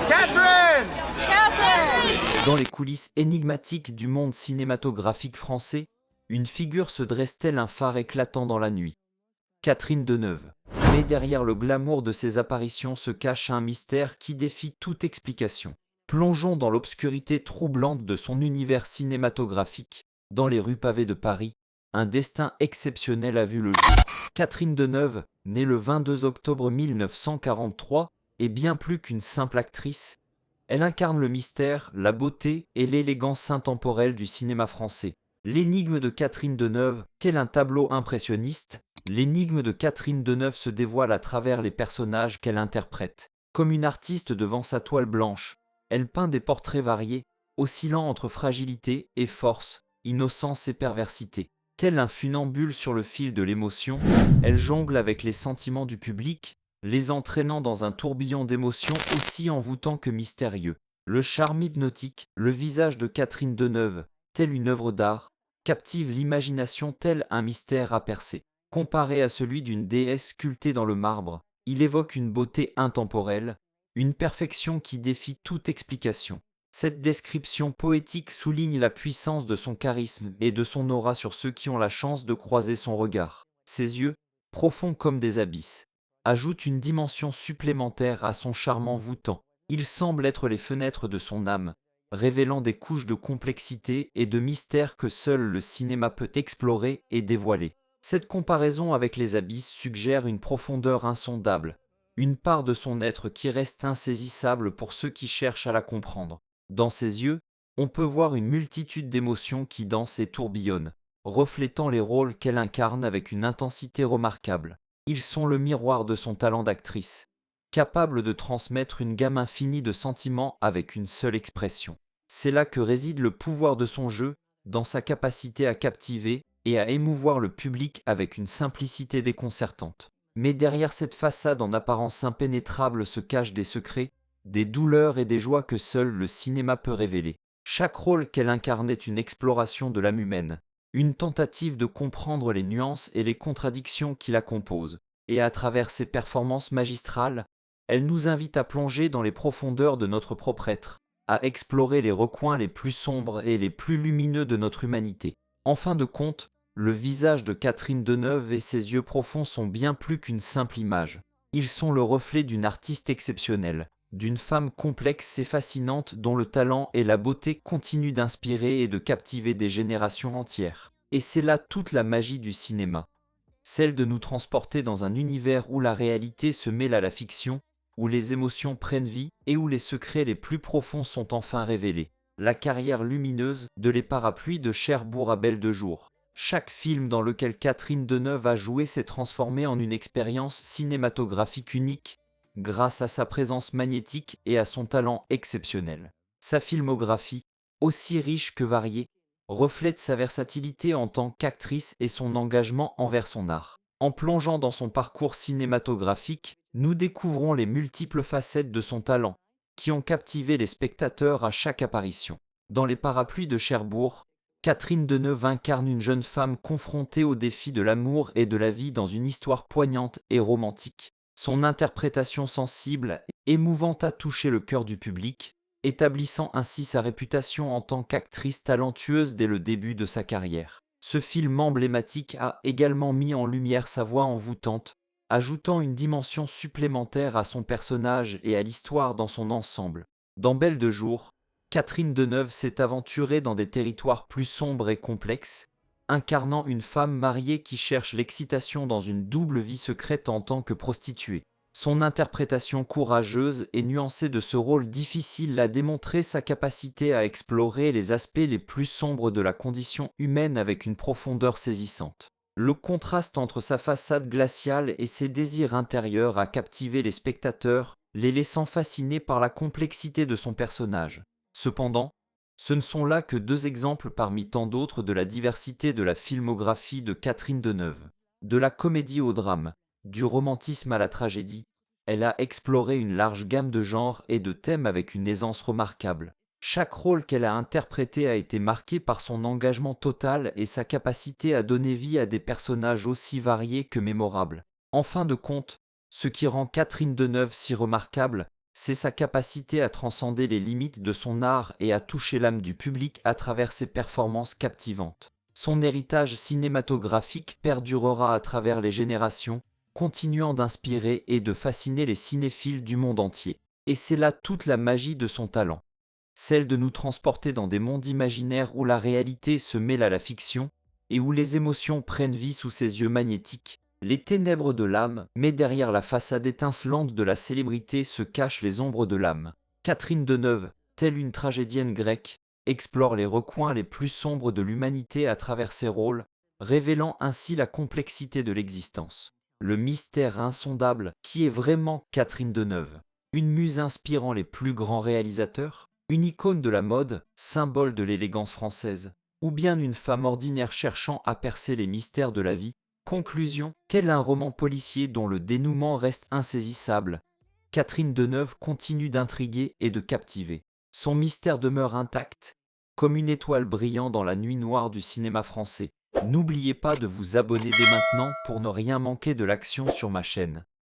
Catherine! Dans les coulisses énigmatiques du monde cinématographique français, une figure se dresse tel un phare éclatant dans la nuit. Catherine Deneuve. Mais derrière le glamour de ses apparitions se cache un mystère qui défie toute explication. Plongeons dans l'obscurité troublante de son univers cinématographique. Dans les rues pavées de Paris, un destin exceptionnel a vu le jour. Catherine Deneuve, née le 22 octobre 1943, est bien plus qu'une simple actrice. Elle incarne le mystère, la beauté et l'élégance intemporelle du cinéma français. L'énigme de Catherine Deneuve, tel un tableau impressionniste, l'énigme de Catherine Deneuve se dévoile à travers les personnages qu'elle interprète. Comme une artiste devant sa toile blanche, elle peint des portraits variés, oscillant entre fragilité et force, innocence et perversité. Tel un funambule sur le fil de l'émotion, elle jongle avec les sentiments du public, les entraînant dans un tourbillon d'émotions aussi envoûtant que mystérieux. Le charme hypnotique, le visage de Catherine Deneuve, telle une œuvre d'art, captive l'imagination tel un mystère à percer. Comparé à celui d'une déesse sculptée dans le marbre, il évoque une beauté intemporelle, une perfection qui défie toute explication. Cette description poétique souligne la puissance de son charisme et de son aura sur ceux qui ont la chance de croiser son regard. Ses yeux, profonds comme des abysses, ajoutent une dimension supplémentaire à son charme envoûtant. Ils semblent être les fenêtres de son âme, révélant des couches de complexité et de mystère que seul le cinéma peut explorer et dévoiler. Cette comparaison avec les abysses suggère une profondeur insondable, une part de son être qui reste insaisissable pour ceux qui cherchent à la comprendre. Dans ses yeux, on peut voir une multitude d'émotions qui dansent et tourbillonnent, reflétant les rôles qu'elle incarne avec une intensité remarquable. Ils sont le miroir de son talent d'actrice, capable de transmettre une gamme infinie de sentiments avec une seule expression. C'est là que réside le pouvoir de son jeu, dans sa capacité à captiver et à émouvoir le public avec une simplicité déconcertante. Mais derrière cette façade en apparence impénétrable se cachent des secrets, des douleurs et des joies que seul le cinéma peut révéler. Chaque rôle qu'elle incarne est une exploration de l'âme humaine, une tentative de comprendre les nuances et les contradictions qui la composent. Et à travers ses performances magistrales, elle nous invite à plonger dans les profondeurs de notre propre être, à explorer les recoins les plus sombres et les plus lumineux de notre humanité. En fin de compte, le visage de Catherine Deneuve et ses yeux profonds sont bien plus qu'une simple image. Ils sont le reflet d'une artiste exceptionnelle, d'une femme complexe et fascinante dont le talent et la beauté continuent d'inspirer et de captiver des générations entières. Et c'est là toute la magie du cinéma, celle de nous transporter dans un univers où la réalité se mêle à la fiction, où les émotions prennent vie et où les secrets les plus profonds sont enfin révélés. La carrière lumineuse de Les Parapluies de Cherbourg à Belle de Jour. Chaque film dans lequel Catherine Deneuve a joué s'est transformé en une expérience cinématographique unique, grâce à sa présence magnétique et à son talent exceptionnel. Sa filmographie, aussi riche que variée, reflète sa versatilité en tant qu'actrice et son engagement envers son art. En plongeant dans son parcours cinématographique, nous découvrons les multiples facettes de son talent, qui ont captivé les spectateurs à chaque apparition. Dans Les Parapluies de Cherbourg, Catherine Deneuve incarne une jeune femme confrontée aux défis de l'amour et de la vie dans une histoire poignante et romantique. Son interprétation sensible et émouvante a touché le cœur du public, établissant ainsi sa réputation en tant qu'actrice talentueuse dès le début de sa carrière. Ce film emblématique a également mis en lumière sa voix envoûtante, ajoutant une dimension supplémentaire à son personnage et à l'histoire dans son ensemble. Dans Belle de Jour, Catherine Deneuve s'est aventurée dans des territoires plus sombres et complexes, incarnant une femme mariée qui cherche l'excitation dans une double vie secrète en tant que prostituée. Son interprétation courageuse et nuancée de ce rôle difficile a démontré sa capacité à explorer les aspects les plus sombres de la condition humaine avec une profondeur saisissante. Le contraste entre sa façade glaciale et ses désirs intérieurs a captivé les spectateurs, les laissant fascinés par la complexité de son personnage. Cependant, ce ne sont là que deux exemples parmi tant d'autres de la diversité de la filmographie de Catherine Deneuve. De la comédie au drame, du romantisme à la tragédie, elle a exploré une large gamme de genres et de thèmes avec une aisance remarquable. Chaque rôle qu'elle a interprété a été marqué par son engagement total et sa capacité à donner vie à des personnages aussi variés que mémorables. En fin de compte, ce qui rend Catherine Deneuve si remarquable, c'est sa capacité à transcender les limites de son art et à toucher l'âme du public à travers ses performances captivantes. Son héritage cinématographique perdurera à travers les générations, continuant d'inspirer et de fasciner les cinéphiles du monde entier. Et c'est là toute la magie de son talent. Celle de nous transporter dans des mondes imaginaires où la réalité se mêle à la fiction, et où les émotions prennent vie sous ses yeux magnétiques. Les ténèbres de l'âme, mais derrière la façade étincelante de la célébrité se cachent les ombres de l'âme. Catherine Deneuve, telle une tragédienne grecque, explore les recoins les plus sombres de l'humanité à travers ses rôles, révélant ainsi la complexité de l'existence. Le mystère insondable qui est vraiment Catherine Deneuve. Une muse inspirant les plus grands réalisateurs, une icône de la mode, symbole de l'élégance française, ou bien une femme ordinaire cherchant à percer les mystères de la vie. Conclusion, tel un roman policier dont le dénouement reste insaisissable, Catherine Deneuve continue d'intriguer et de captiver. Son mystère demeure intact, comme une étoile brillant dans la nuit noire du cinéma français. N'oubliez pas de vous abonner dès maintenant pour ne rien manquer de l'action sur ma chaîne.